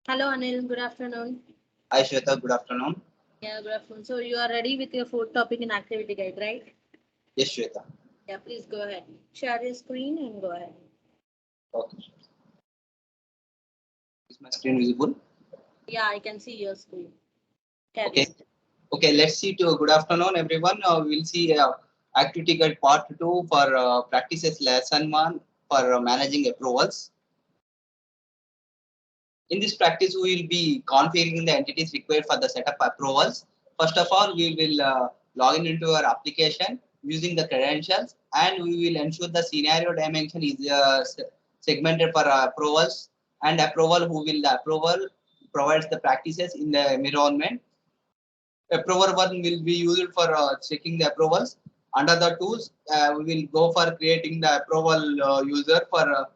Hello, Anil. Good afternoon. Hi Shweta, good afternoon. Yeah, good afternoon. So you are ready with your fourth topic in activity guide, right? Yes, Shweta. Yeah, please go ahead. Share your screen and go ahead. Okay. Is my screen visible? Yeah, I can see your screen. Carry Okay. on. Okay, let's see to good afternoon everyone. We'll see activity guide part 2 for practices lesson 1 for managing approvals. In this practice, we will be configuring the entities required for the setup approvals. First of all, we will log in into our application using the credentials, and we will ensure the scenario dimension is segmented for approvals and approval who will the approval provides the practices in the environment. Approver one will be used for checking the approvals. Under the tools, we will go for creating the approval user for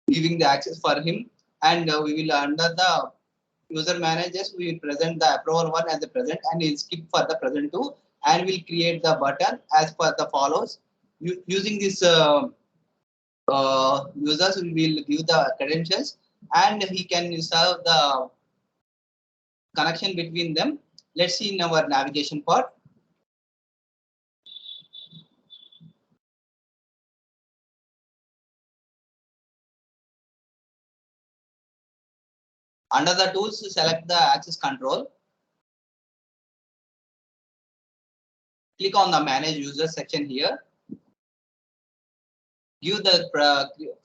giving the access for him, and we will under the user managers we will present the approval one as the present and we'll skip for the present two, and we'll create the button as per the follows. Using this users we will give the credentials and he can serve the connection between them. Let's see in our navigation part. Under the tools, select the access control. Click on the manage user section here. Give the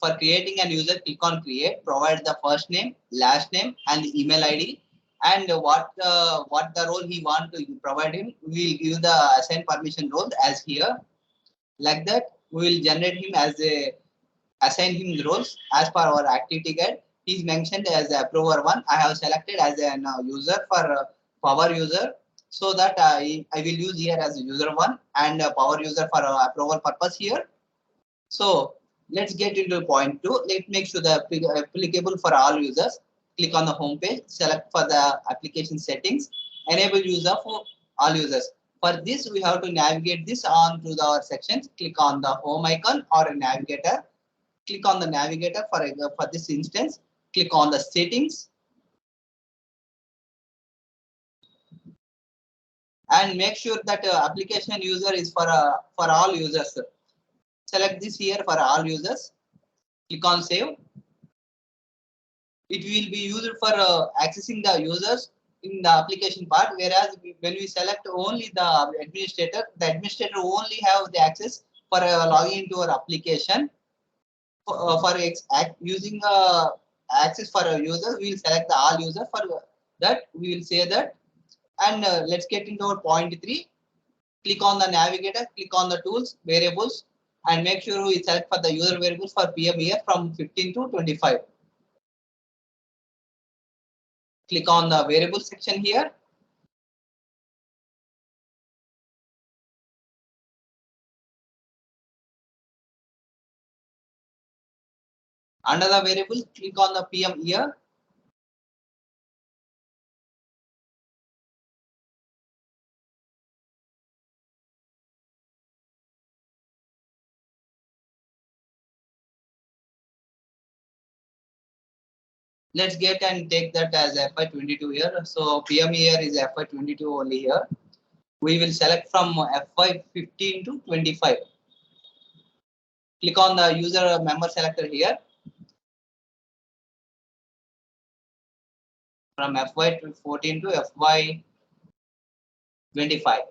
for creating an user, click on create. Provide the first name, last name, and the email ID, and what the role he want to provide him. We will give the assign permission role as here. Like that, we will generate him as a assign him the roles as per our activity guide. He is mentioned as the approver one. I have selected as an user for power user, so that I will use here as user one and power user for approval purpose here. So let's get into point two. Let's make sure the applicable for all users. Click on the home page, select for the application settings, enable user for all users. For this, we have to navigate this on to our sections. Click on the home icon or a navigator. Click on the navigator for this instance. Click on the settings and make sure that application user is for all users. Select this here for all users. Click on save. It will be used for accessing the users in the application part, whereas when we select only the administrator only have the access for logging into our application. Using access for a user, we will select the all user. For that, we will say that. And let's get into our point 3. Click on the navigator, click on the tools, variables, and make sure we select for the user variables for PM year from 15 to 25. Click on the variable section here. Under the variable, click on the PM year. Let's get and take that as FY22 year. So PM year is FY22 only here. We will select from FY15 to 25. Click on the user member selector here. From FY14 to FY25.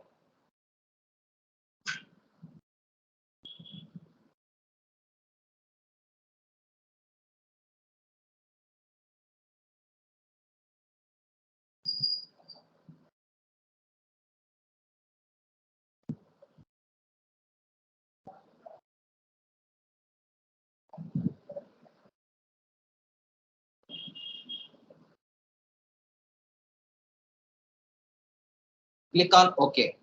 Click on OK.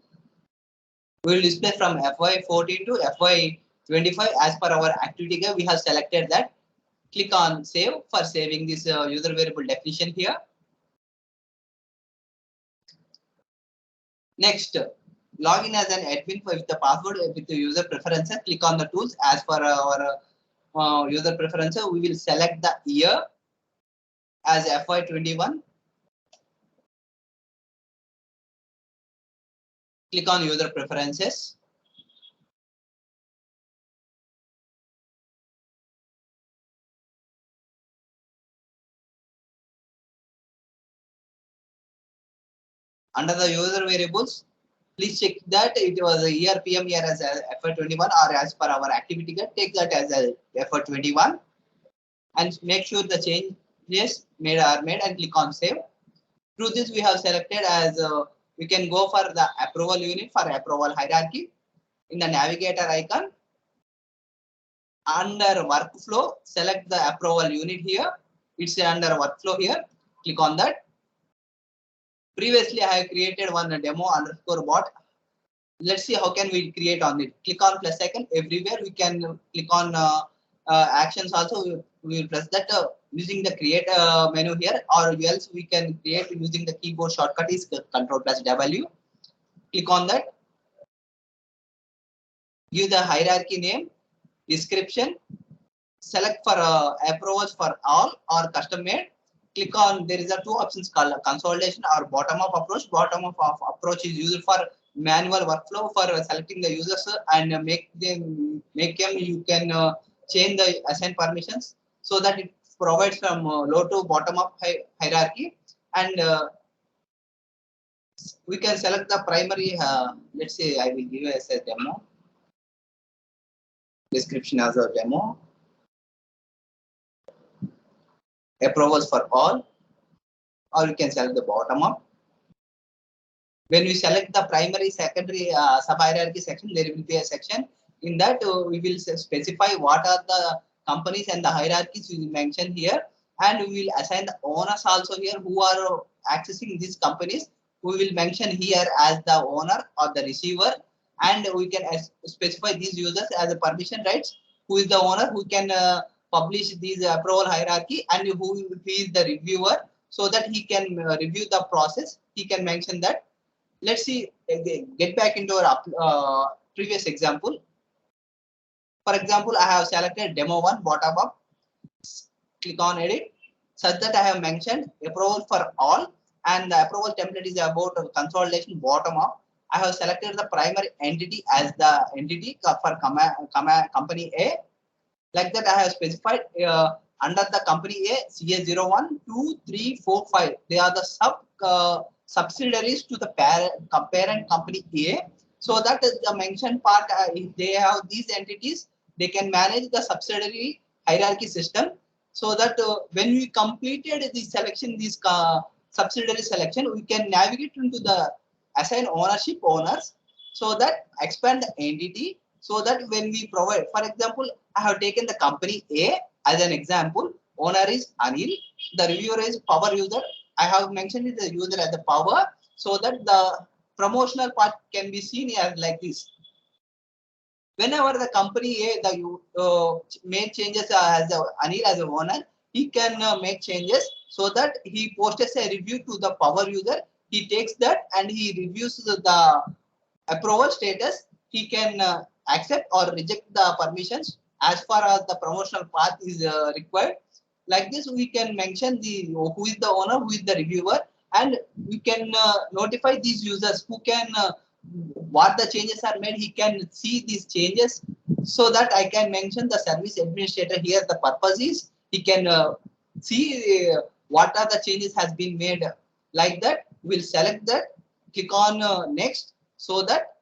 We will display from FY14 to FY25 as per our activity guide. We have selected that. Click on save for saving this user variable definition here. Next, log in as an admin with the password with the user preferences. Click on the tools as per our user preferences. We will select the year. as FY21. Click on user preferences. Under the user variables, please check that it was a year PM year as FY21 or as per our activity guide, take that as a FY21 and make sure the changes are made and click on save. Through this, we have selected as we can go for the approval unit for approval hierarchy. In the navigator icon, under workflow, select the approval unit here. It's under workflow here. Click on that. Previously, I have created one demo underscore bot. Let's see how can we create on it. Click on plus icon everywhere. We can click on actions also. We will press that using the create menu here, or else we can create using the keyboard shortcut is Control plus W. Click on that. Give the hierarchy name, description. Select for approvals for all or custom made. Click on, there is a two options called consolidation or bottom up approach. Bottom up approach is used for manual workflow for selecting the users and make them you can change the assign permissions so that it provides from low to bottom up hierarchy. And we can select the primary. Let's say I will give as a demo. Description as a demo. Approvals for all, or you can select the bottom up. When we select the primary, secondary, sub-hierarchy section, there will be a section. In that, we will specify what are the companies and the hierarchies we will mention here. And we will assign the owners also here who are accessing these companies. We will mention here as the owner or the receiver. And we can specify these users as a permission rights. Who is the owner, who can publish these approval hierarchy, and who is the reviewer, so that he can review the process. He can mention that. Let's see, get back into our previous example. For example, I have selected demo 1 bottom up. Click on edit, such that I have mentioned approval for all, and the approval template is about consolidation bottom up. I have selected the primary entity as the entity for company A. Like that, I have specified under the company A, CA01, 2, 3, 4, 5. They are the subsidiaries to the parent company A. So that is the mentioned part. If they have these entities, they can manage the subsidiary hierarchy system. So that when we completed the selection, this subsidiary selection, we can navigate into the assign ownership owners, so that expand the entity. So that when we provide, for example, I have taken the company A as an example. Owner is Anil. The reviewer is power user. I have mentioned it the user as the power, so that the promotional part can be seen as like this. Whenever the company A made changes as Anil as a owner, he can make changes so that he posts a review to the power user. He takes that and he reviews the approval status. He can accept or reject the permissions as far as the promotional path is required. Like this, we can mention who is the owner, who is the reviewer, and we can notify these users who can what the changes are made. He can see these changes, so that I can mention the service administrator here. The purpose is he can see what are the changes has been made. Like that, we'll select that, click on next, so that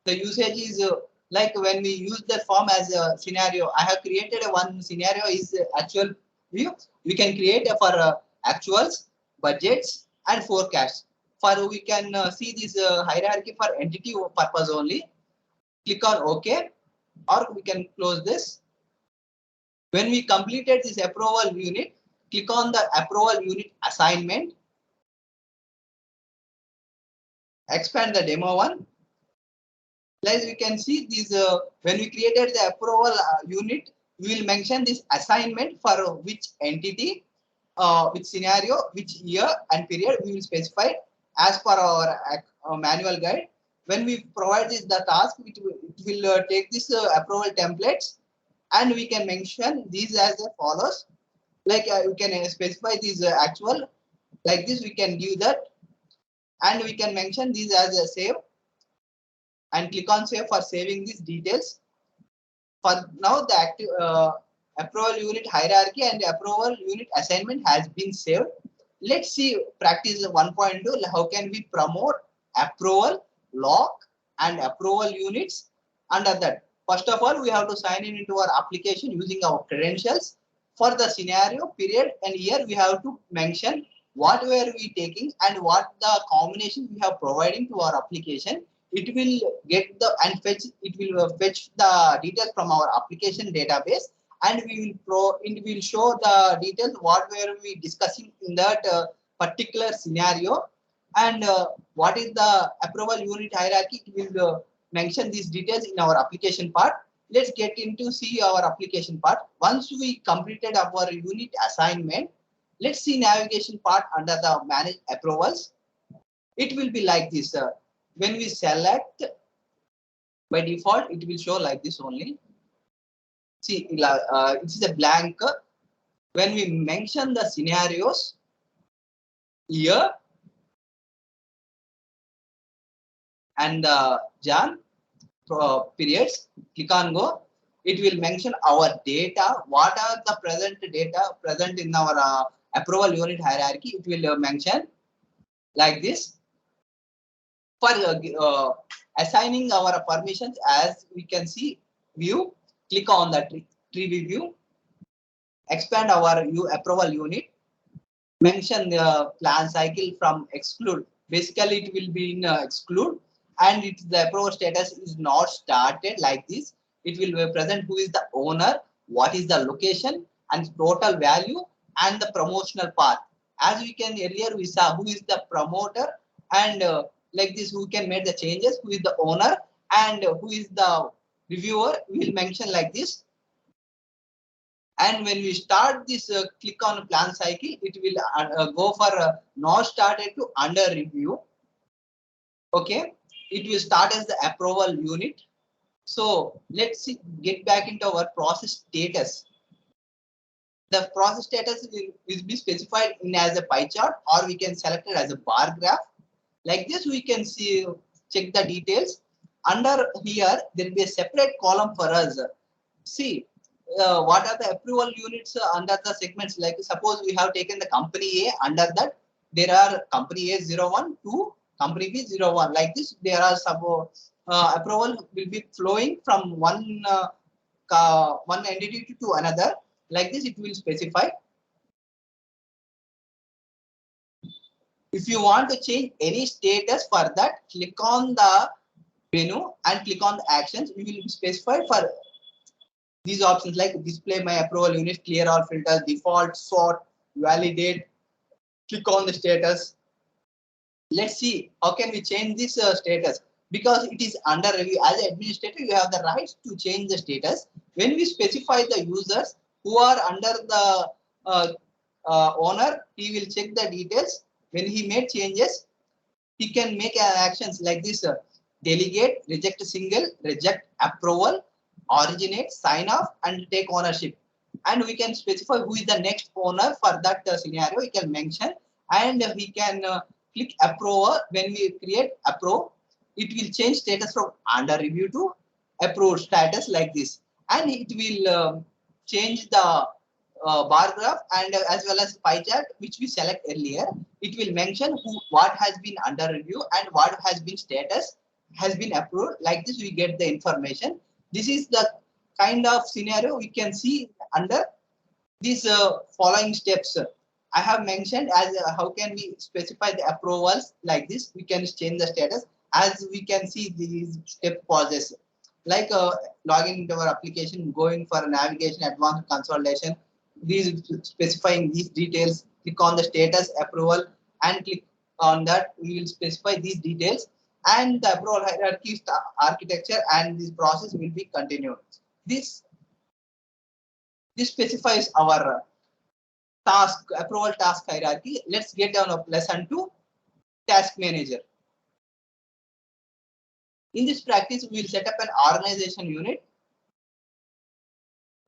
the usage is like when we use the form as a scenario. I have created one scenario is actual view. We can create for actuals, budgets, and forecasts. For we can see this hierarchy for entity purpose only. Click on OK, or we can close this. When we completed this approval unit, click on the approval unit assignment. Expand the demo 1. Like we can see these when we created the approval unit, we will mention this assignment for which entity, which scenario, which year and period we will specify as per our manual guide. When we provide this the task, it will take this approval templates, and we can mention these as follows. Like you can specify these actual, like this we can give that, and we can mention these as a save and click on save for saving these details. For now, the active approval unit hierarchy and approval unit assignment has been saved. Let's see practice 1.2. How can we promote approval, lock, and approval units under that? First of all, we have to sign in into our application using our credentials for the scenario period, and here we have to mention what were we taking and what the combination we have providing to our application. It will get the and fetch, it will fetch the details from our application database, and it will show the details what were we discussing in that particular scenario, and what is the approval unit hierarchy. It will mention these details in our application part. Let's get into see our application part. Once we completed our unit assignment, let's see navigation part under the manage approvals. It will be like this. When we select, by default it will show like this only. See, it is a blank. When we mention the scenarios here and the Jan periods, click on go. It will mention our data. What are the present data present in our approval unit hierarchy? It will mention like this. For assigning our permissions, as we can see, view, click on the tree view, expand our approval unit, mention the plan cycle from exclude. Basically, it will be in exclude, and the approval status is not started like this. It will be present who is the owner, what is the location, and total value, and the promotional path. As we can earlier, we saw who is the promoter, and like this, who can make the changes, who is the owner, and who is the reviewer. We will mention like this. And when we start this click on plan cycle, it will go for not started to under review. Okay, it will start as the approval unit. So let's see, get back into our process status. The process status will be specified in as a pie chart, or we can select it as a bar graph. Like this, we can see, check the details. Under here, there will be a separate column for us. See, what are the approval units under the segments. Like suppose we have taken the company A, under that there are company A 01 to company B 01. Like this, there are some approval will be flowing from one entity to another. Like this, it will specify. If you want to change any status for that, click on the menu and click on the actions. We will specify for these options like display my approval unit, clear all filters, default, sort, validate. Click on the status. Let's see how can we change this status, because it is under review. As an administrator, you have the right to change the status. When we specify the users who are under the owner, he will check the details. When he made changes, he can make actions like this: delegate, reject single, reject approval, originate, sign off, and take ownership. And we can specify who is the next owner for that scenario. We can mention, and we can click approval. When we create approve, it will change status from under review to approved status like this, and it will change the bar graph and as well as pie chart which we select earlier. It will mention what has been under review and what has been status has been approved. Like this, we get the information. This is the kind of scenario we can see under these following steps. I have mentioned as how can we specify the approvals. Like this, we can change the status. As we can see, these step pauses like logging into our application, going for navigation, advanced consolidation. These specifying these details. Click on the status approval and click on that. We will specify these details, and the approval hierarchy architecture and this process will be continued. This specifies our task approval task hierarchy. Let's get down of lesson 2, task manager. In this practice, we will set up an organization unit.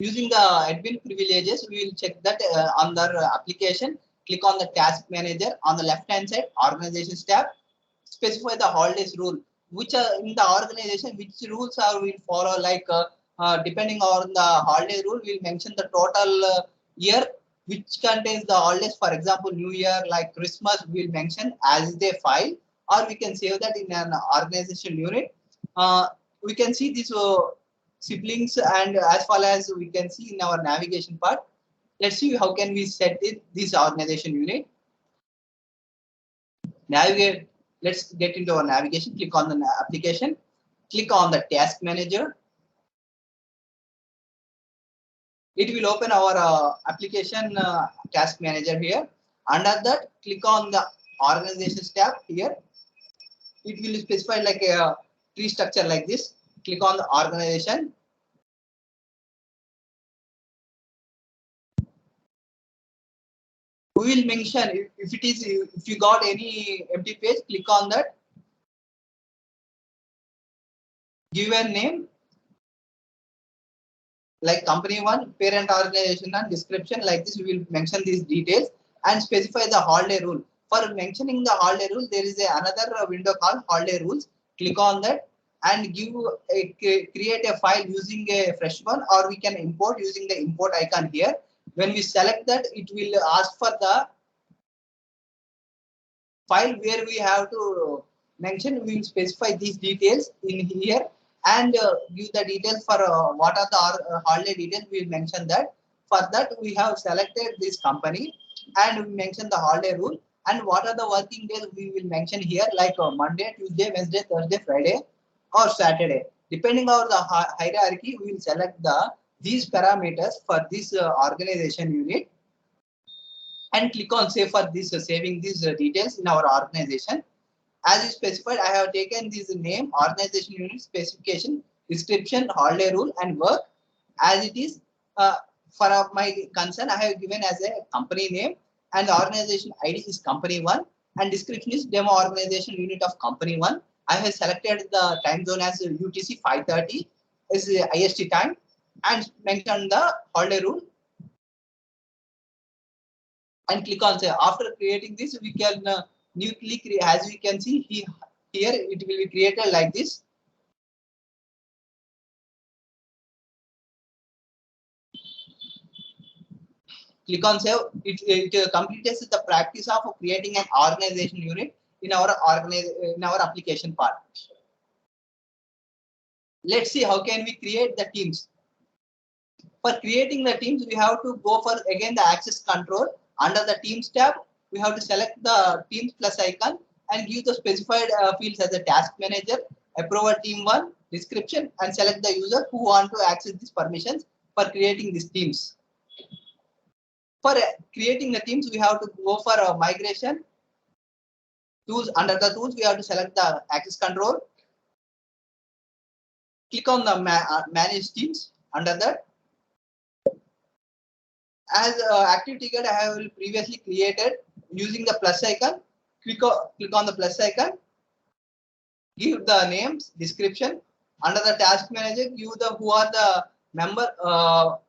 Using the admin privileges, we will check that on the application. Click on the task manager on the left hand side, organizations tab. Specify the holidays rule, which in the organization, which rules are will follow. Like depending on the holiday rule, we'll mention the total year which contains the holidays. For example, New Year, like Christmas, we'll mention as a file, or we can save that in an organization unit. We can see these siblings, and as far as we can see in our navigation part. Let's see how can we set it this organization unit. Navigate. Let's get into our navigation. Click on the application. Click on the task manager. It will open our application task manager here. Under that, click on the organizations tab here. It will specify like a tree structure like this. Click on the organization. We will mention if it is, if you got any empty page, click on that. Give a name like company one, parent organization, and description. Like this, we will mention these details and specify the holiday rule. For mentioning the holiday rule, there is another window called holiday rules. Click on that and create a file using a fresh one, or we can import using the import icon here. When we select that, it will ask for the file where we have to mention. We will specify these details in here and give the details for what are the holiday details. We will mention that. For that, we have selected this company and we mention the holiday rule, and what are the working days we will mention here, like Monday, Tuesday, Wednesday, Thursday, Friday, or Saturday. Depending on the hierarchy, we will select these parameters for this organization unit and click on save for this saving these details in our organization. As is specified, I have taken this name, organization unit, specification, description, holiday rule, and work as it is. For my concern, I have given as a company name, and the organization ID is company one, and description is demo organization unit of company one. I have selected the time zone as UTC 5:30 is the IST time, and mentioned the holiday rule. And click on save. After creating this, we can newly create, as we can see here it will be created like this. Click on save. It completes the practice of creating an organization unit in our application part. Let's see how can we create the teams. For creating the teams, we have to go for again the access control. Under the teams tab, we have to select the teams plus icon and give the specified fields as a task manager, approval team one, description, and select the user who want to access these permissions for creating these teams. For creating the teams, we have to go for migration tools. Under the tools, we have to select the access control. Click on the manage teams. Under that, as activity guide I have previously created using the plus icon. Click on the plus icon. Give the names, description. Under the task manager, give the who are the member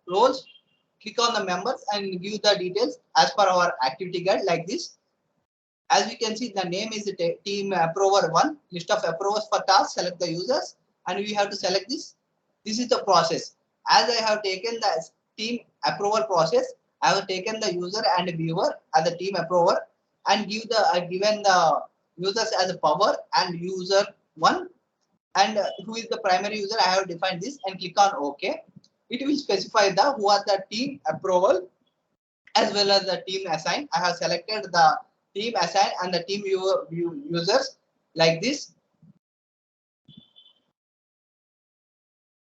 roles. Click on the members and give the details as per our activity guide like this. As we can see, the name is team approver one. List of approvers for task. Select the users, and we have to select this. This is the process. As I have taken the team approval process, I have taken the user and viewer as a team approver and given the users as a power and user one, and who is the primary user. I have defined this and click on OK. It will specify the who are the team approval as well as the team assign. I have selected the team assign and the team users like this.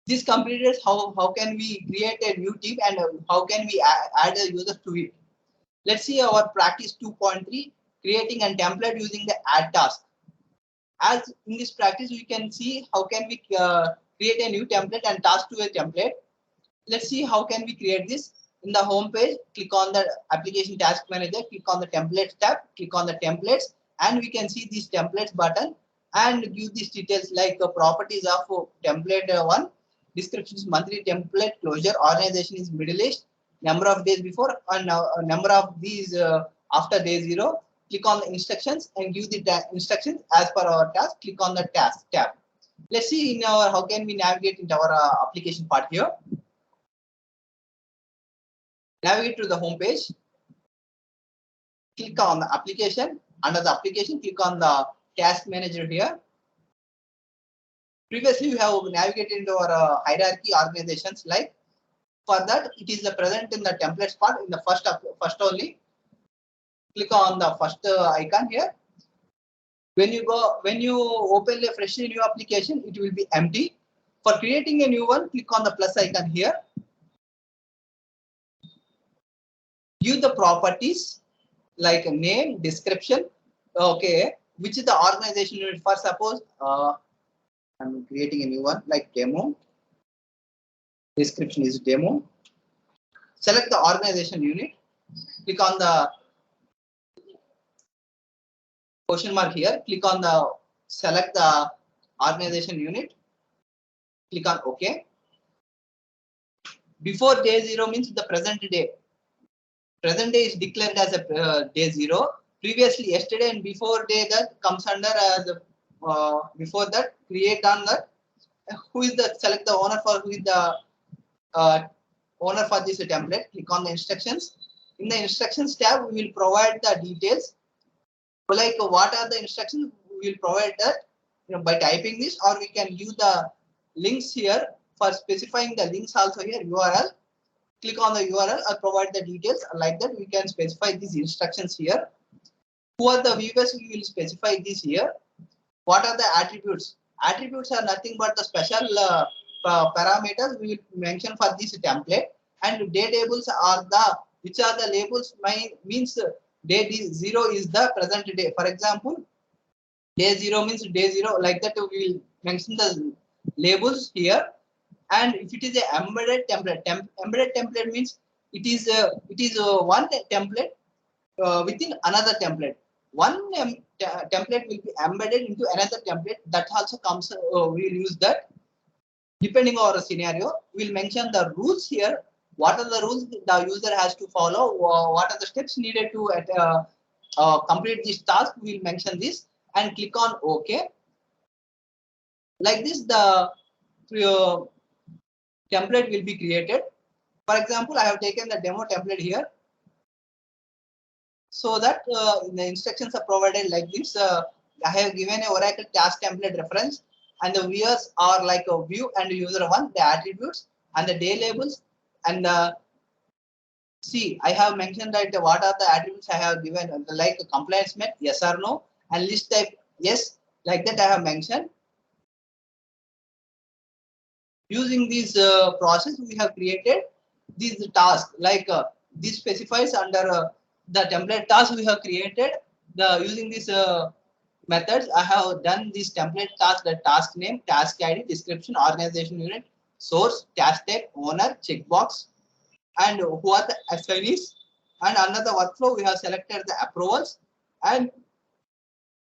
This completed how can we create a new team and how can we add a user to it. Let's see our practice 2.3, creating a template using the add task. As in this practice, we can see how can we create a new template and task to a template. Let's see how can we create this. In the home page, click on the application task manager, click on the templates tab, click on the templates, and we can see this templates button and give these details like the properties of template one. description is monthly template, closure, organization is Middle East, number of days before, and number of these after day 0. Click on the instructions and give the instructions as per our task. Click on the task tab. Let's see in our how can we navigate into our application part here. Navigate to the home page. Click on the application. Under the application, click on the task manager here. Previously, we have navigated into our hierarchy organizations. Like for that, it is present in the templates part in the first only. Click on the first icon here. When you open a freshly new application, it will be empty. For creating a new one, click on the plus icon here. Give the properties like a name, description. Okay, which is the organization unit. For suppose I'm creating a new one like demo. Description is demo. Select the organization unit. Click on the question mark here. Click on the select the organization unit. Click on OK. Before day 0 means the present day. Present day is declared as a day 0. Previously, yesterday and before day that comes under the before that create on that. Who is the select the owner for who is the owner for this template. Click on the instructions. In the instructions tab, we will provide the details. Like what are the instructions? We will provide that by typing this, or we can use the links here for specifying the links also here URL. Click on the URL or provide the details. Like that, we can specify these instructions here. Who are the viewers? We will specify this here. What are the attributes? Attributes are nothing but the special parameters we will mention for this template. And day tables are the which are the labels. Means day 0 is the present day. For example, day 0 means day 0. Like that, we will mention the labels here. And if it is a embedded template, embedded template means it is one template within another template. One template will be embedded into another template. That also comes. We will use that. Depending on our scenario, we will mention the rules here. What are the rules the user has to follow? What are the steps needed to complete this task? We will mention this and click on OK. Like this, the template will be created. For example, I have taken the demo template here. So that the instructions are provided like this. I have given a Oracle task template reference, and the viewers are like a view and user one, the attributes and the day labels. And see, I have mentioned that what are the attributes I have given, like compliance met, yes or no, and list type yes, like that I have mentioned. Using this process, we have created these tasks. Like this specifies under the template task we have created. Using this methods, I have done this template task, the task name, task ID, description, organization unit, source, task type, owner, checkbox, and who are the assignees. And under the workflow, we have selected the approvals and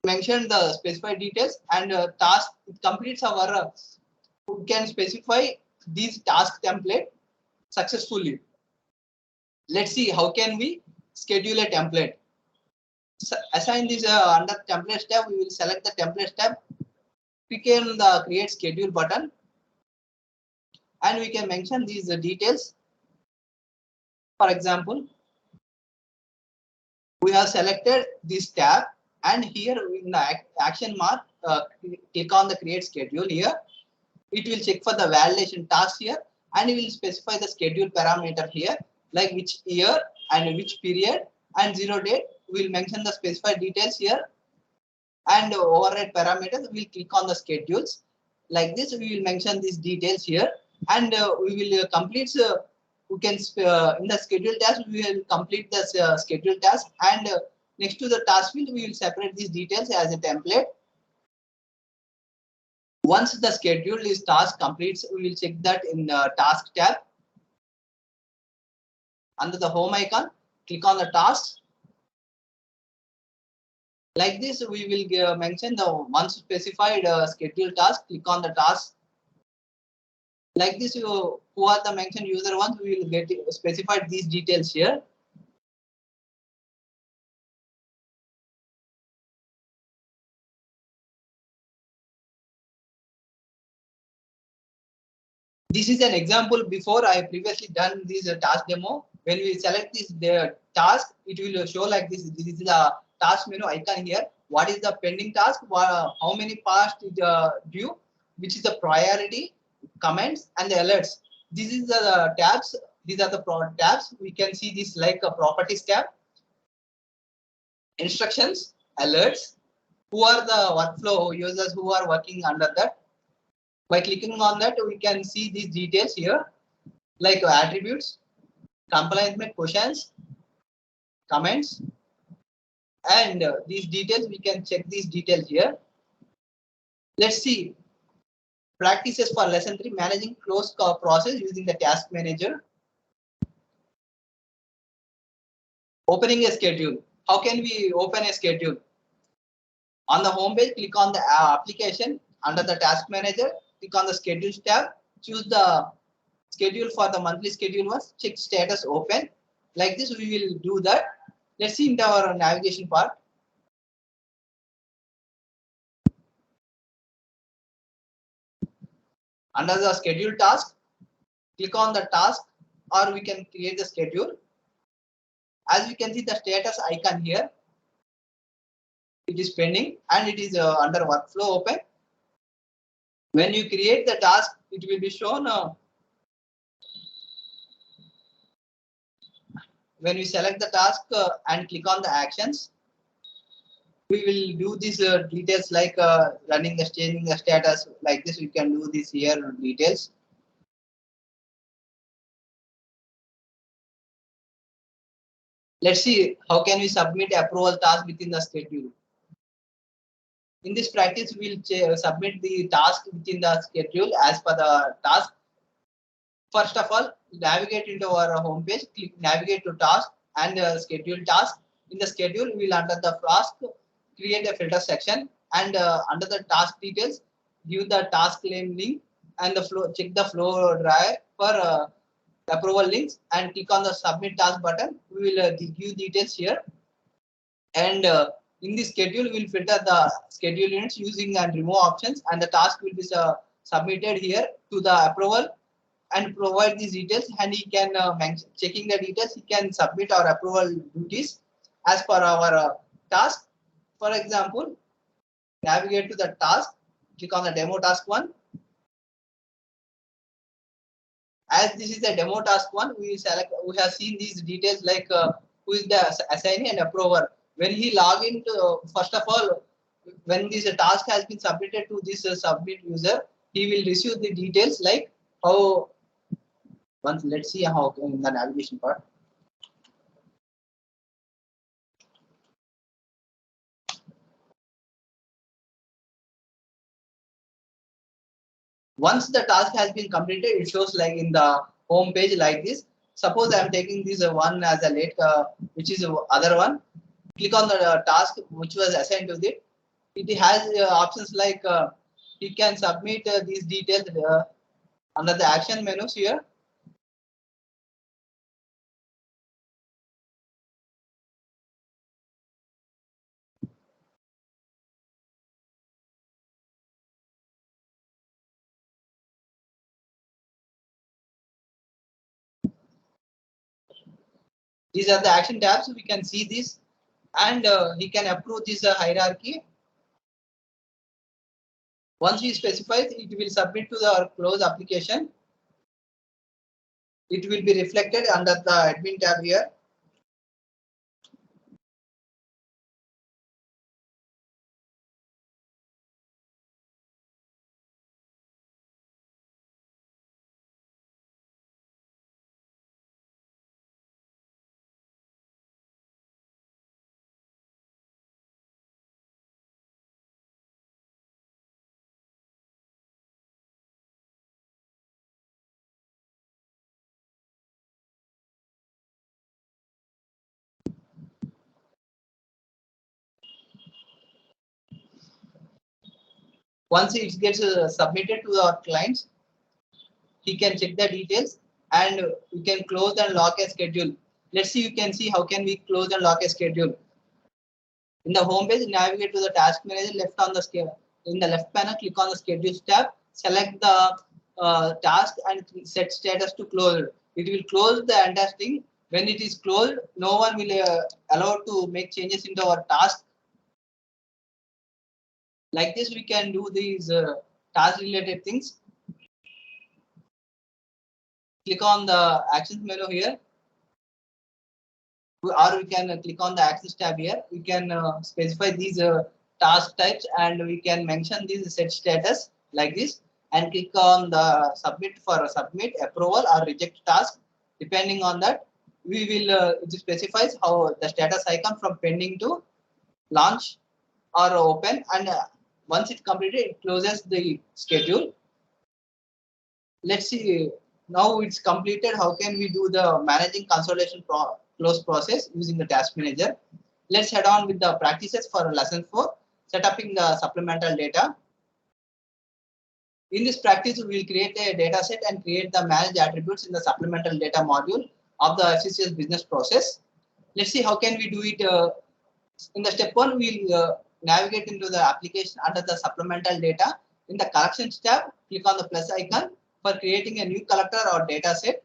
mentioned the specified details. And task it completes our. We can specify these task template successfully. Let's see how can we schedule a template. So assign this under templates tab. We will select the templates tab. Click on the create schedule button, and we can mention these details. For example, we have selected this tab, and here in the action mark, click on the create schedule here. It will check for the validation task here, and it will specify the schedule parameter here, like which year and which period and 0 date. We will mention the specified details here, and override parameters. We will click on the schedules. Like this, we will mention these details here, and we will complete. We can in the schedule task we will complete the schedule task, and next to the task field we will separate these details as a template. Once the schedule is task completes, we will check that in the task tab. Under the home icon, click on the task. Like this, we will mention the once specified schedule task. Click on the task. Like this, who are the mentioned user ones, we will get specified these details here. This is an example before I previously done this task demo. When we select this task, it will show like this. This is the task menu icon here. What is the pending task? How many past is due? Which is the priority, comments, and the alerts. This is the tabs. These are the tabs. We can see this like a properties tab, instructions, alerts. Who are the workflow users who are working under that? By clicking on that, we can see these details here, like attributes, compliance questions, comments, and these details. We can check these details here. Let's see practices for lesson 3, managing close process using the task manager. Opening a schedule. How can we open a schedule? On the home page, click on the application under the task manager, click on the schedule tab, choose the schedule for the monthly schedule once, check status open. Like this, we will do that. Let's see in our navigation part. Under the schedule task, click on the task, or we can create the schedule. As we can see the status icon here, it is pending and it is under workflow open. When you create the task, it will be shown. When we select the task and click on the actions, we will do these details like running the changing the status. Like this, we can do this here details. Let's see how can we submit approval task within the schedule. In this practice, we'll submit the task within the schedule as per the task. First of all, navigate into our home page, click navigate to task and schedule task. In the schedule, we will under the task create a filter section, and under the task details, give the task name link and the flow, check the flow drive for approval links and click on the submit task button. We will give details here, and in the schedule we will filter the schedule units using and remove options, and the task will be submitted here to the approval and provide these details, and he can checking the details, he can submit our approval duties as per our task. For example, navigate to the task, click on the demo task 1. As this is the demo task 1, we have seen these details like who is the assignee and approver. When he log into, first of all, when this task has been submitted to this submit user, he will receive the details like how. Once let's see how in the navigation part. Once the task has been completed, it shows like in the home page like this. Suppose I am taking this one as a late, which is other one. Click on the task which was assigned to it. It has options like you can submit these details under the action menus here. These are the action tabs. We can see this, and he can approve this hierarchy. Once he specifies, it will submit to the close application. It will be reflected under the admin tab here. Once it gets submitted to our clients, he can check the details and you can close and lock a schedule. Let's see, you can see how can we close and lock a schedule. In the home page, navigate to the task manager, left on the scale. In the left panel, click on the schedules tab, select the task and set status to close. It will close the entire thing. When it is closed, no one will allow to make changes into our task. Like this, we can do these task related things. Click on the actions menu here, or we can click on the access tab here. We can specify these task types and we can mention these set status like this, and click on the submit for submit, approval or reject task. Depending on that, we will it specifies how the status icon from pending to launch or open, and once it completed, it closes the schedule. Let's see, now it's completed. How can we do the managing consolidation close process using the task manager? Let's head on with the practices for lesson 4, setting the supplemental data. In this practice, we will create a data set and create the managed attributes in the supplemental data module of the FCCS business process. Let's see how can we do it. In the step 1, we'll navigate into the application under the supplemental data. In the collections tab, click on the plus icon for creating a new collector or data set.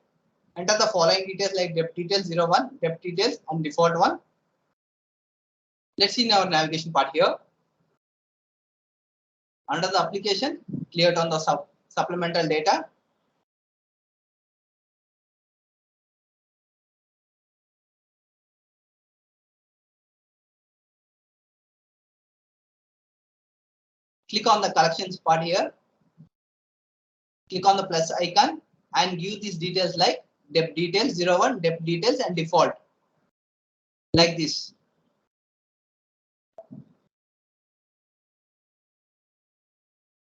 Enter the following details like depth details 01, depth details and default one. Let's see in our navigation part here. Under the application, clear on the supplemental data. Click on the collections part here. Click on the plus icon and give these details like depth details 01, depth details and default. Like this.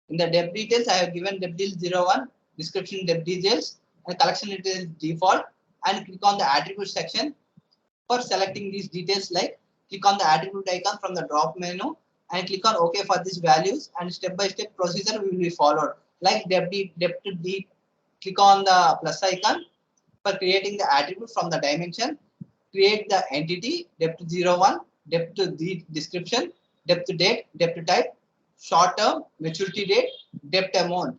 In the depth details, I have given depth details 01, description depth details, and collection details default, and click on the attribute section for selecting these details. Like click on the attribute icon from the drop menu and click on OK for these values, and step-by-step procedure will be followed. Like depth deep, click on the plus icon for creating the attribute from the dimension. Create the entity depth 01, depth the description, depth date, depth type, short term, maturity date, depth amount.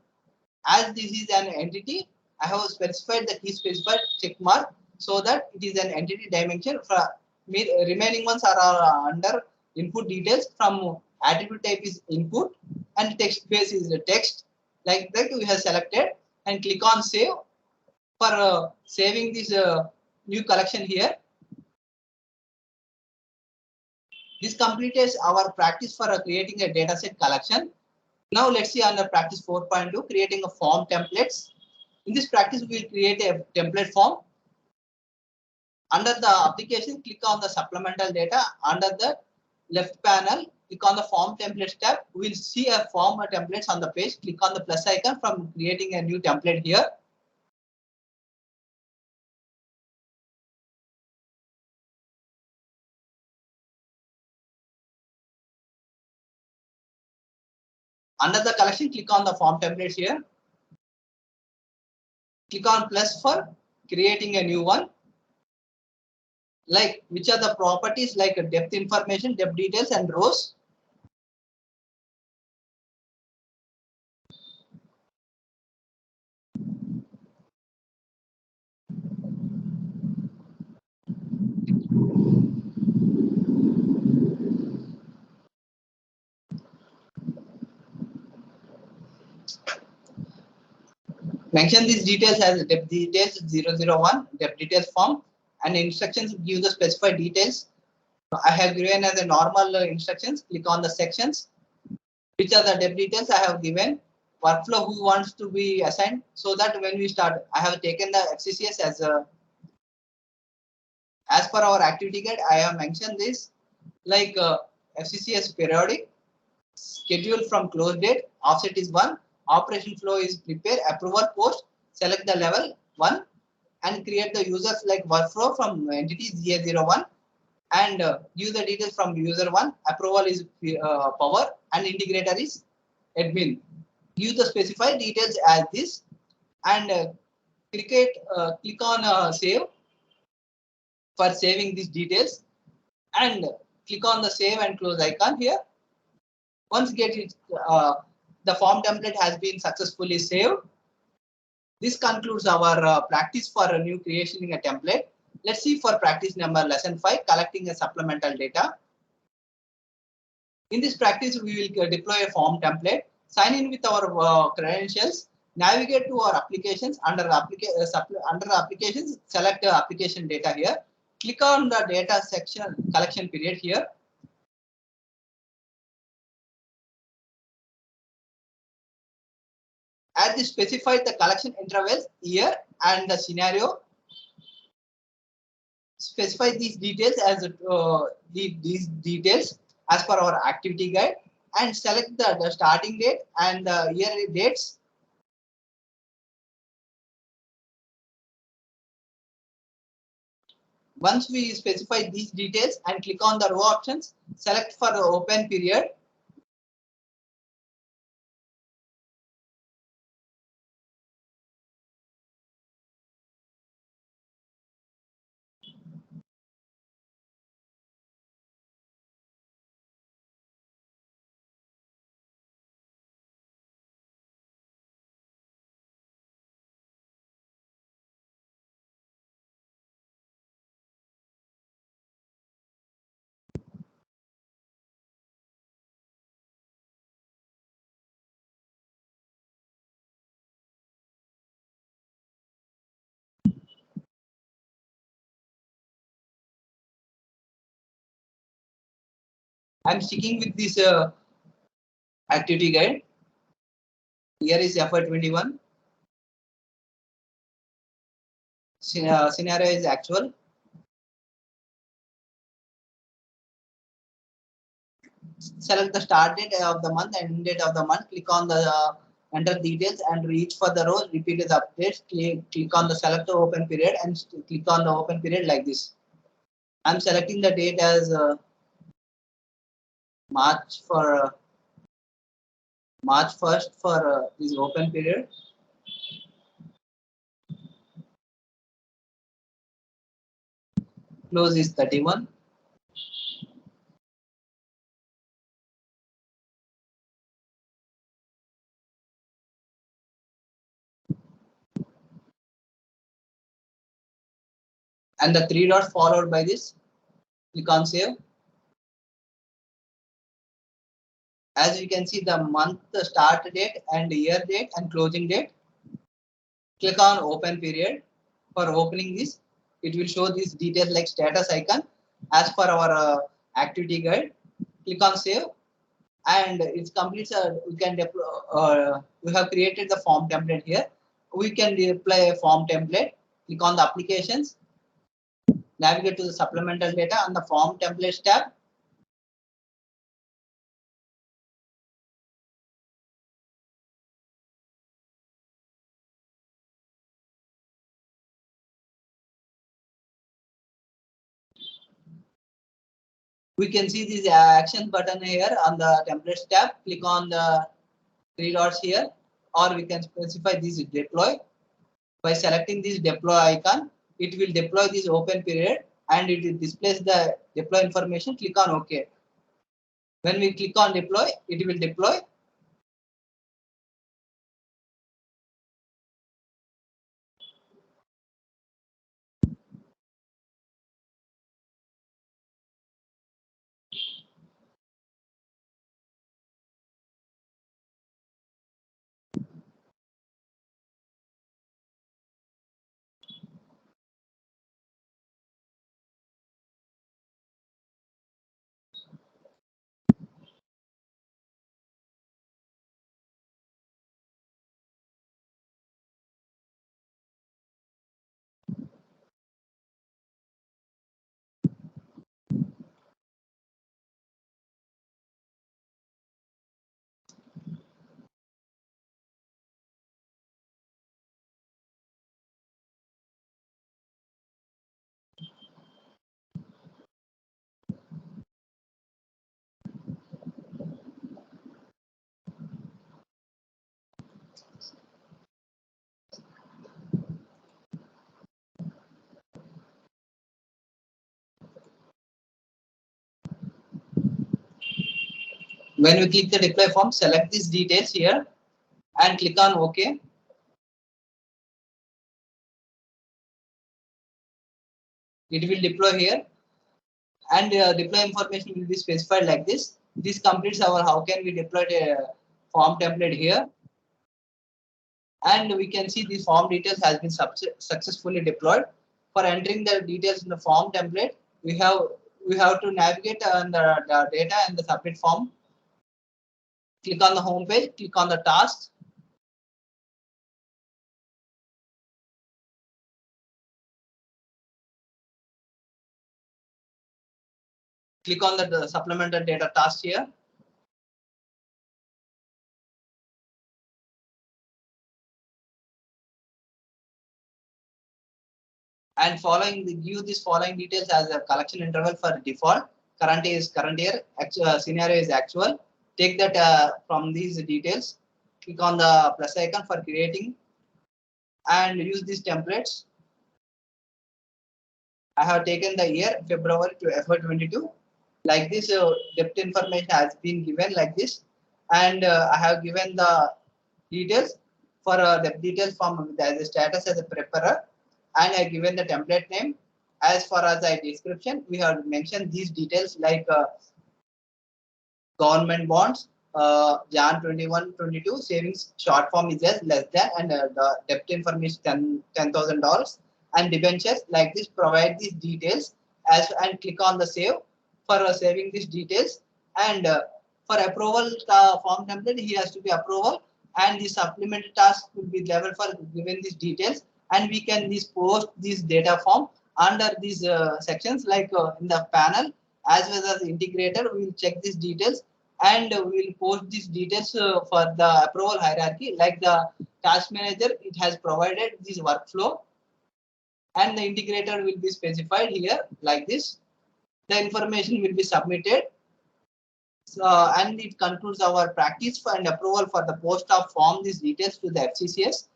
As this is an entity, I have specified the key specified check mark so that it is an entity dimension. For remaining ones are under input details. From attribute type is input and text base is the text. Like that we have selected and click on save for saving this new collection here. This completes our practice for creating a dataset collection. Now let's see under practice 4.2, creating a form templates. In this practice, we will create a template form. Under the application, click on the supplemental data. Under the left panel, click on the form templates tab. We will see a form or templates on the page. Click on the plus icon from creating a new template here. Under the collection, click on the form templates here. Click on plus for creating a new one. Like which are the properties like depth information, depth details and rows. Mention these details as depth details 001, depth details form, and instructions give the specified details. I have given as a normal instructions. Click on the sections. Which are the depth details I have given. Workflow who wants to be assigned, so that when we start, I have taken the FCCS as per our activity guide. I have mentioned this like FCCS periodic, schedule from close date, offset is 1, operation flow is prepare, approval post, select the level 1 and create the users like workflow from entity GA01 and give the details from user 1, approval is power and integrator is admin. Give the specified details as this. and click on save for saving these details, and click on the save and close icon here. Once get it, the form template has been successfully saved. This concludes our practice for a new creation in a template. Let's see for practice number lesson 5, collecting a supplemental data. In this practice, we will deploy a form template, sign in with our credentials, navigate to our applications. Under applications, select application data here. Click on the data section collection period here. As we specified the collection intervals, year, and the scenario. Specify these details as these details as per our activity guide, and select the starting date and the year dates. Once we specify these details and click on the row options, select for the open period. I'm sticking with this activity guide. Here is FY21. Scenario is actual. Select the start date of the month and end date of the month. Click on the enter details and reach for the rows. Repeat the updates. Click on the select the open period and click on the open period like this. I'm selecting the date as March 1st for this open period. Close is 31. And the 3 dots followed by this. Click on save. As you can see, the month, the start date and year date and closing date. Click on open period. For opening this, it will show these details like status icon as per our activity guide. Click on save, and it's complete. We can deploy. We have created the form template here. We can deploy a form template. Click on the applications, navigate to the supplemental data on the form templates tab. We can see this action button here on the templates tab. Click on the 3 dots here, or we can specify this deploy. By selecting this deploy icon, it will deploy this open period and it displays the deploy information. Click on OK. When we click on deploy, it will deploy. When we click the deploy form, select these details here and click on OK. It will deploy here, and deploy information will be specified like this. This completes our how can we deploy a form template here, and we can see the form details has been successfully deployed. For entering the details in the form template, we have to navigate on the data and the submit form. Click on the home page, click on the tasks. Click on the supplemental data task here. And following give this following details as a collection interval for default. Current is current year, scenario is actual. Take that from these details. Click on the plus icon for creating and use these templates. I have taken the year February to FY22. Like this, depth information has been given like this, and I have given the details for depth details from the status as a preparer, and I given the template name. As far as the description, we have mentioned these details like government bonds, Jan 21-22 savings short form is just less than, and the debt information $10,000, and debentures like this provide these details as, and click on the save for saving these details, and for approval form template he has to be approval, and the supplementary task will be level for given these details, and we can this post this data form under these sections like in the panel as well as the integrator. We will check these details and we will post these details for the approval hierarchy. Like the task manager, it has provided this workflow, and the integrator will be specified here like this. The information will be submitted. So, and it concludes our practice for and approval for the post of form these details to the FCCS.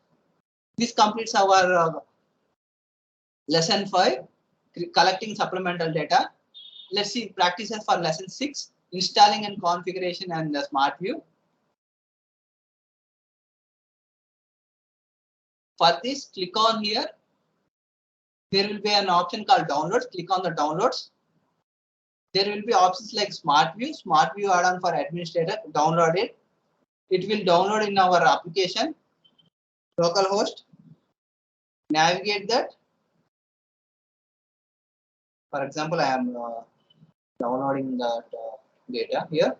This completes our lesson 5, collecting supplemental data. Let's see practices for lesson 6, installing and configuration and the smart view. For this, click on here. There will be an option called downloads. Click on the downloads. There will be options like smart view add-on for administrator. Download it. It will download in our application, localhost. Navigate that. For example, I am downloading that data here.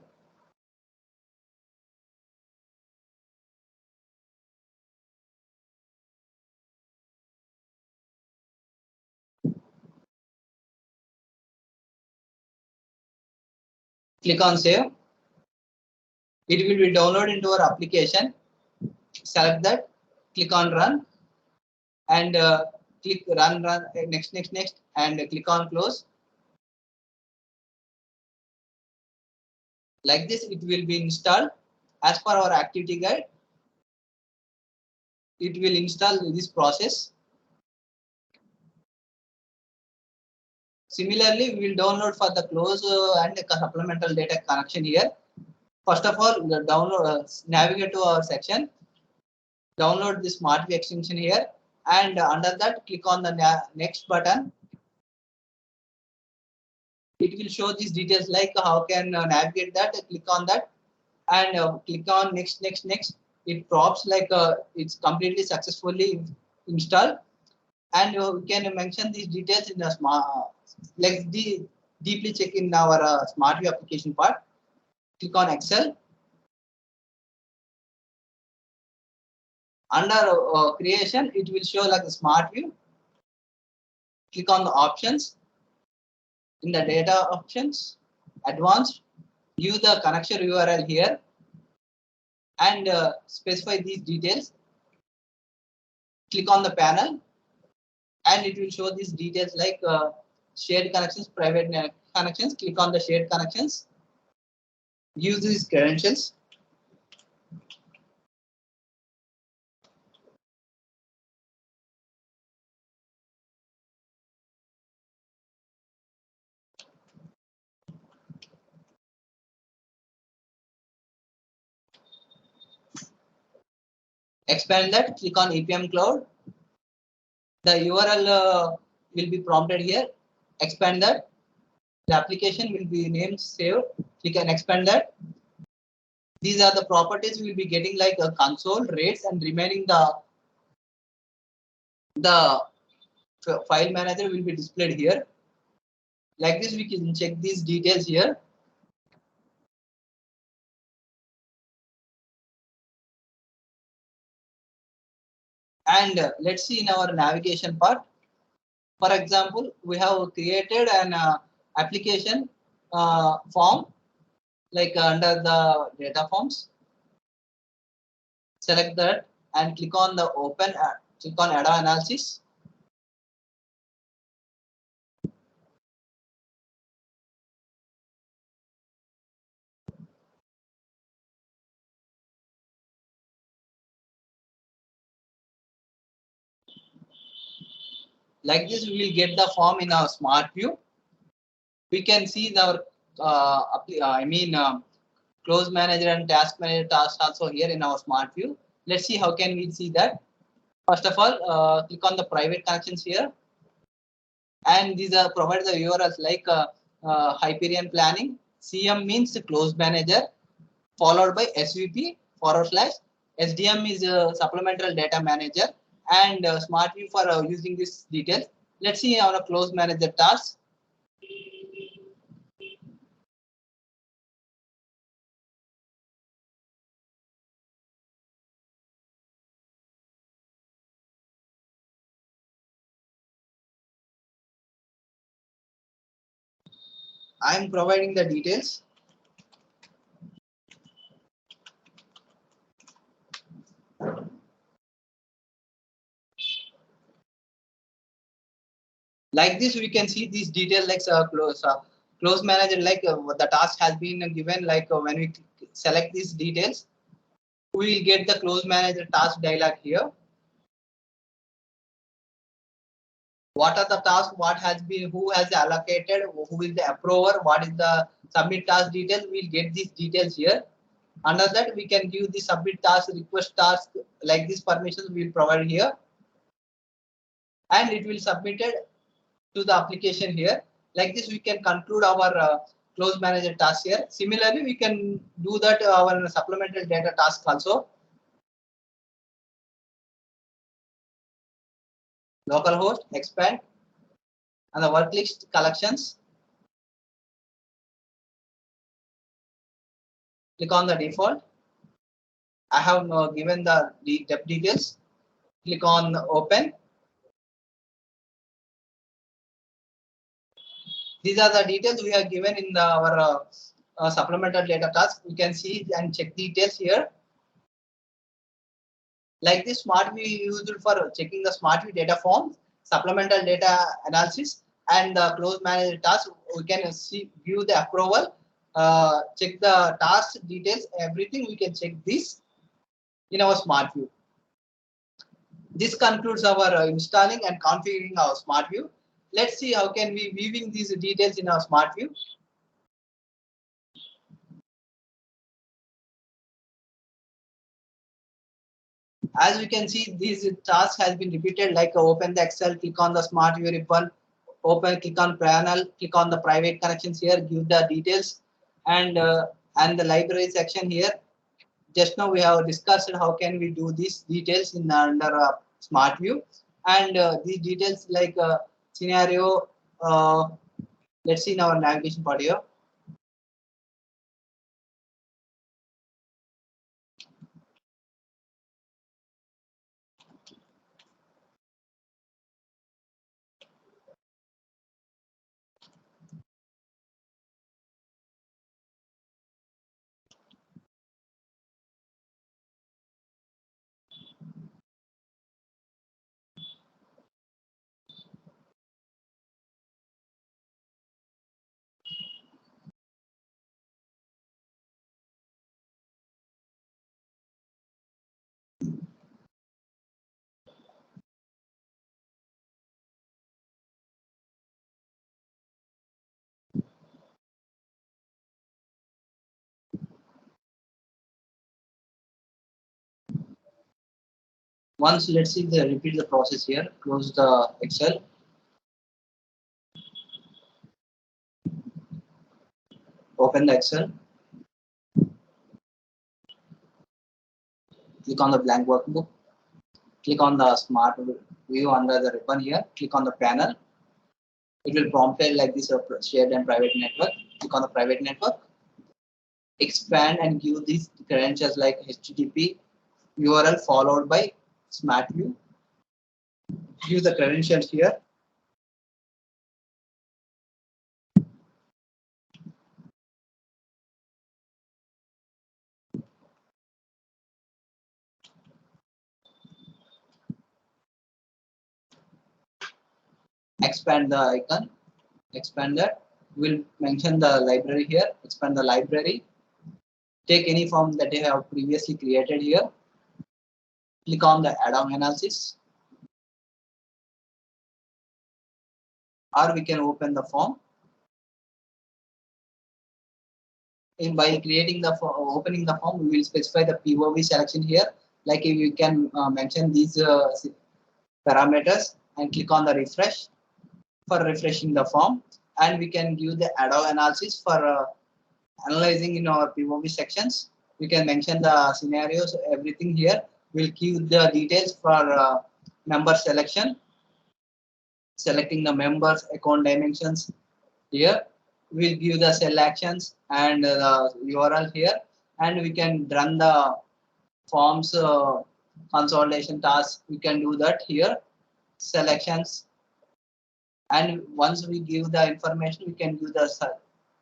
Click on save. It will be downloaded into our application. Select that. Click on run, and click run next, and click on close. Like this, it will be installed as per our activity guide. It will install this process. Similarly, we will download for the close and supplemental data connection here. First of all, download, navigate to our section, download the smart view extension here, and under that click on the next button. It will show these details like how can navigate that. Click on that and click on next. It drops like it's completely successfully installed, and we can mention these details in the smart, like deeply check in our smart view application part. Click on Excel. Under creation, it will show like the smart view. Click on the options. In the data options, advanced, view the connection URL here, and specify these details. Click on the panel, and it will show these details like shared connections, private connections. Click on the shared connections. Use these credentials. Expand that, click on EPM Cloud. The URL will be prompted here. Expand that. The application will be named save. Click and expand that. These are the properties we will be getting, like a console, rates, and remaining the file manager will be displayed here. Like this, we can check these details here. And let's see in our navigation part. For example, we have created an application form, like under the data forms. Select that and click on the open, click on data analysis. Like this, we will get the form in our smart view. We can see our close manager and task manager tasks also here in our smart view. Let's see how can we see that. First of all, click on the private connections here, and these are provide the URLs like Hyperion planning. CM means close manager, followed by SVP / SDM is supplemental data manager, and smart view for using this details. Let's see our close manager tasks. I am providing the details. Like this, we can see these details like close manager, like the task has been given. Like when we select these details, we will get the close manager task dialog here. What are the tasks? What has been? Who has allocated? Who is the approver? What is the submit task details? We'll get these details here. Under that, we can give the submit task, request task, like these permissions we'll provide here, and it will submitted to the application here. Like this, we can conclude our close manager task here. Similarly, we can do that our supplemental data task also. Localhost, expand, and the work list collections. Click on the default. I have given the depth details. Click on open. These are the details we have given in our supplemental data task. You can see and check details here. Like this, smart view used for checking the smart view data forms, supplemental data analysis, and the close manager task. We can see view the approval, check the task details, everything. We can check this in our smart view. This concludes our installing and configuring our smart view. Let's see how can we viewing these details in our smart view. As we can see, this task has been repeated, like open the Excel, click on the smart view ribbon, open, click on panel, click on the private connections here, give the details, and the library section here. Just now we have discussed how can we do these details in under smart view, and these details like scenario. Let's see in our navigation part here. Once let's see the repeat the process here. Close the Excel. Open the Excel. Click on the blank workbook. Click on the smart view under the ribbon here. Click on the panel. It will prompt it like this: shared and private network. Click on the private network. Expand and give these credentials like HTTP URL followed by smart view. Give the credentials here. Expand the icon. Expand that. We'll mention the library here. Expand the library. Take any form that you have previously created here. Click on the add-on analysis, or we can open the form. While creating the opening the form, we will specify the POV selection here. Like if you can mention these parameters and click on the refresh for refreshing the form, and we can give the add-on analysis for analyzing in our POV sections. We can mention the scenarios, everything here. We'll give the details for member selection, selecting the members, account dimensions here. We'll give the cell actions and the URL here, and we can run the forms consolidation tasks. We can do that here, selections, and once we give the information, we can give the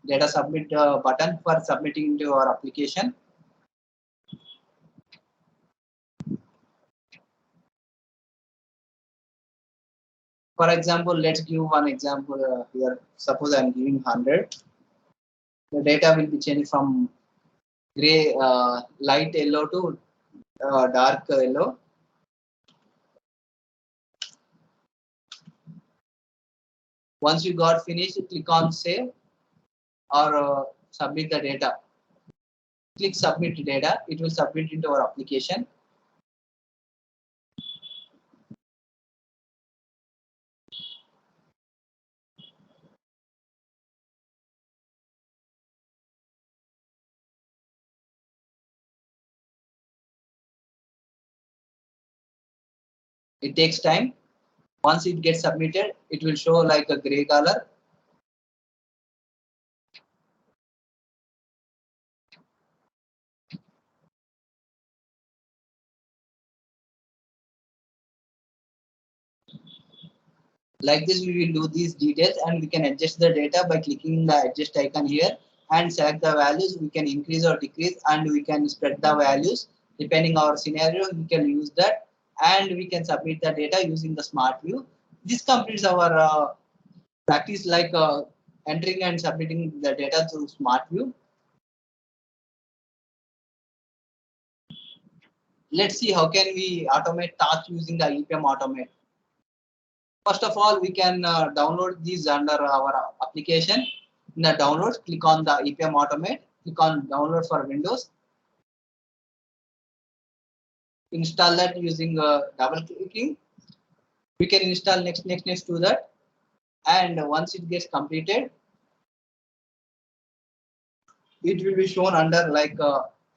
data submit button for submitting to our application. For example, let's give one example here. Suppose I'm giving 100. The data will be changed from gray, light yellow to dark yellow. Once you got finished, click on save or submit the data. Click submit data. It will submit into our application. It takes time. Once it gets submitted, it will show like a gray color. Like this, we will do these details, and we can adjust the data by clicking the adjust icon here and select the values. We can increase or decrease, and we can spread the values depending our scenario. We can use that, and we can submit the data using the smart view. This completes our practice like entering and submitting the data through smart view. Let's see how can we automate tasks using the EPM automate. First of all, we can download these under our application. In the downloads, click on the EPM automate. Click on download for Windows. Install that using double clicking. We can install next to that. And once it gets completed, it will be shown under like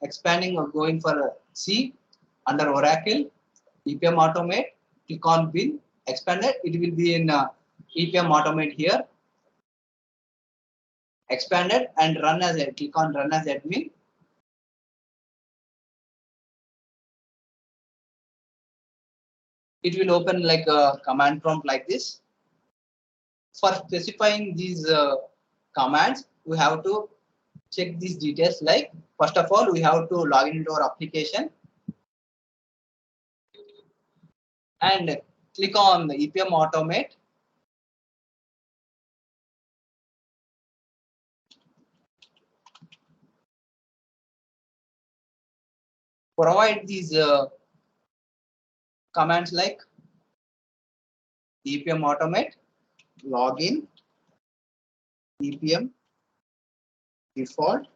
expanding or going for C under Oracle, EPM automate. Click on bin, expanded. It will be in EPM automate here. Expanded and run as a click on run as admin. It will open like a command prompt like this. For specifying these commands, we have to check these details. Like first of all, we have to log into our application and click on the EPM automate. Provide these commands like EPM automate, login, EPM default,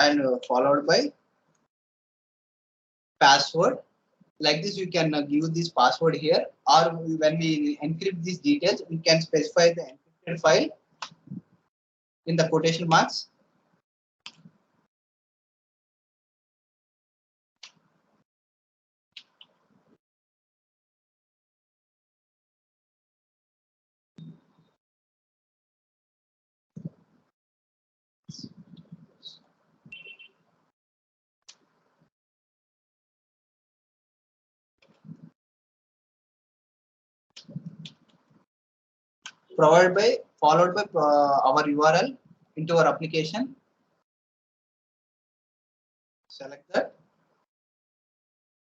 and followed by password. Like this, you can give this password here, or when we encrypt these details, we can specify the encrypted file in the quotation marks. Followed by our URL into our application. Select that,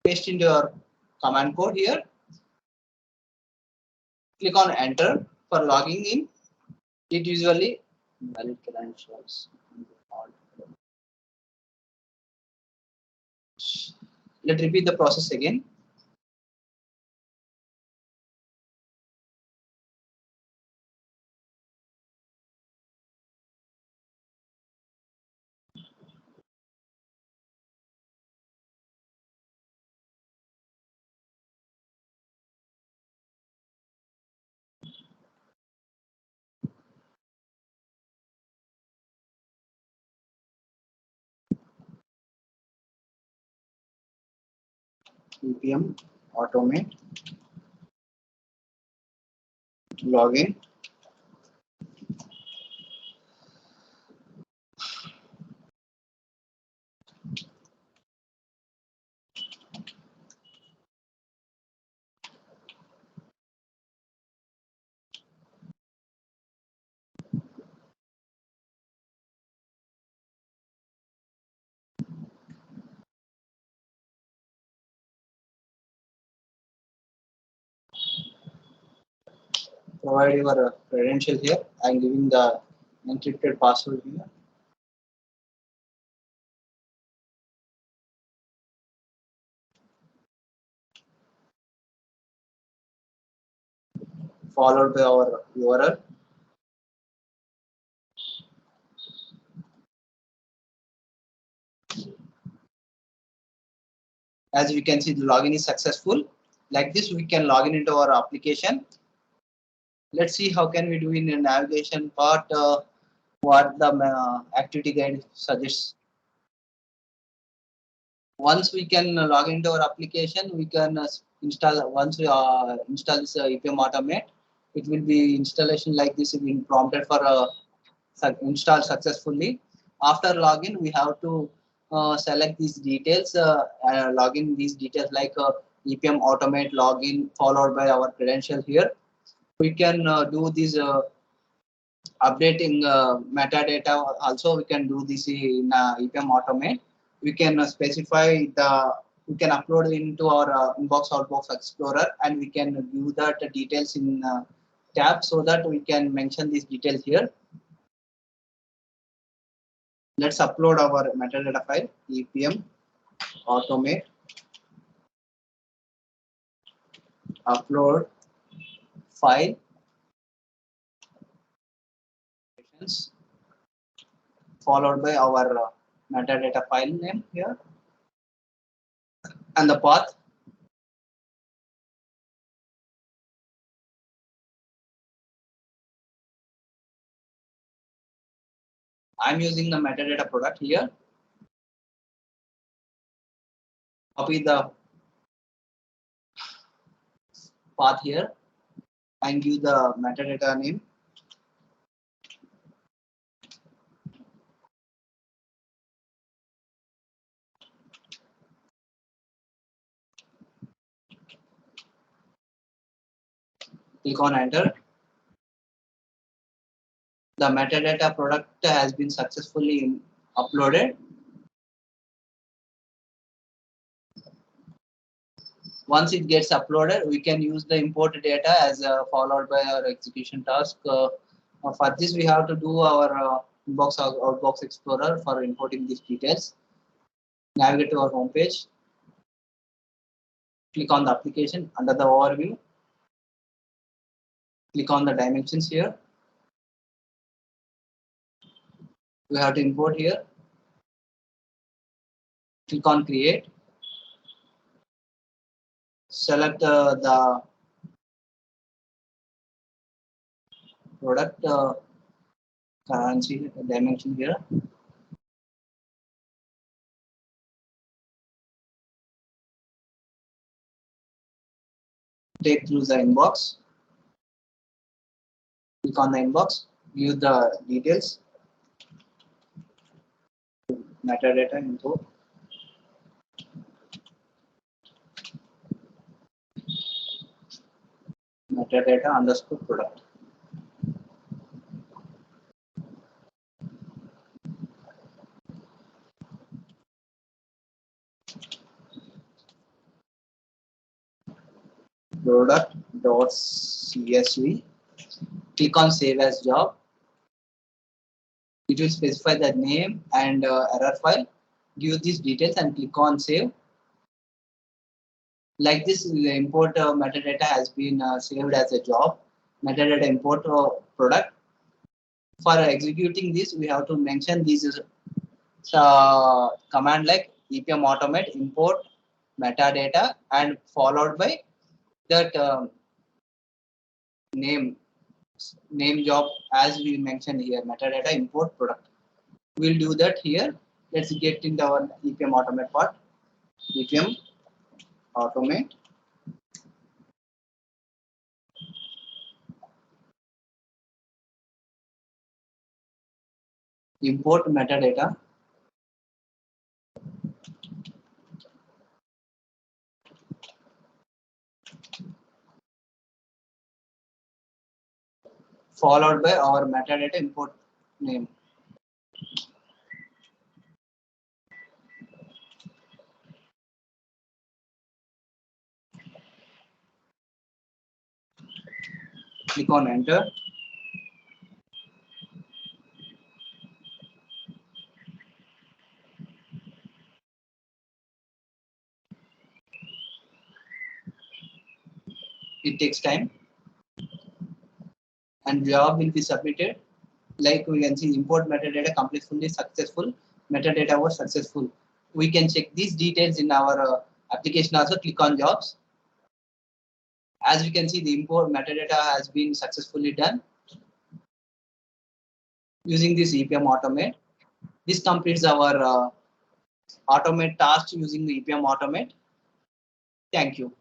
paste into your command code here, click on enter for logging in. It usually valid credentials. Let's repeat the process again. EPM automate login. Provide your credential here. I'm giving the encrypted password here. Followed by our URL. As we can see, the login is successful. Like this, we can log in into our application. Let's see how can we do in the navigation part. What the activity guide suggests. Once we can log into our application, we can install. Once we install this EPM Automate, it will be installation like this being prompted for install successfully. After login, we have to select these details, login these details like EPM Automate login followed by our credential here. We can do this updating metadata. Also, we can do this in EPM Automate. We can specify we can upload into our inbox outbox explorer, and we can view that details in tab so that we can mention these details here. Let's upload our metadata file, EPM automate upload file followed by our metadata file name here and the path. I'm using the metadata product here. Copy the path here and give the metadata name. Click on enter. The metadata product has been successfully uploaded. Once it gets uploaded, we can use the import data as followed by our execution task. For this, we have to do our inbox outbox explorer for importing these details. Navigate to our home page. Click on the application under the overview. Click on the dimensions here. We have to import here. Click on create. Select the product currency dimension here. Take through the inbox. Click on the inbox. View the details. Metadata info. Metadata underscore product. Product.csv. Click on save as job. It will specify the name and error file. Give these details and click on save. Like this, the import metadata has been saved as a job. Metadata import product. For executing this, we have to mention this is command like EPM automate import metadata and followed by that name job as we mentioned here, metadata import product. We'll do that here. Let's get into our EPM automate part. EPM automate. Import metadata. Followed by our metadata import name. Click on enter. It takes time and job will be submitted. Like we can see import metadata completely successful. Metadata was successful. We can check these details in our application also. Click on jobs. As we can see, the import metadata has been successfully done using this EPM automate. This completes our automate task using the EPM automate. Thank you.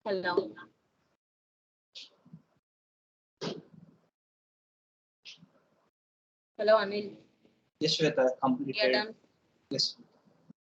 Hello. Hello, Anil. Yes, Shweta, completed. We are done. Yes.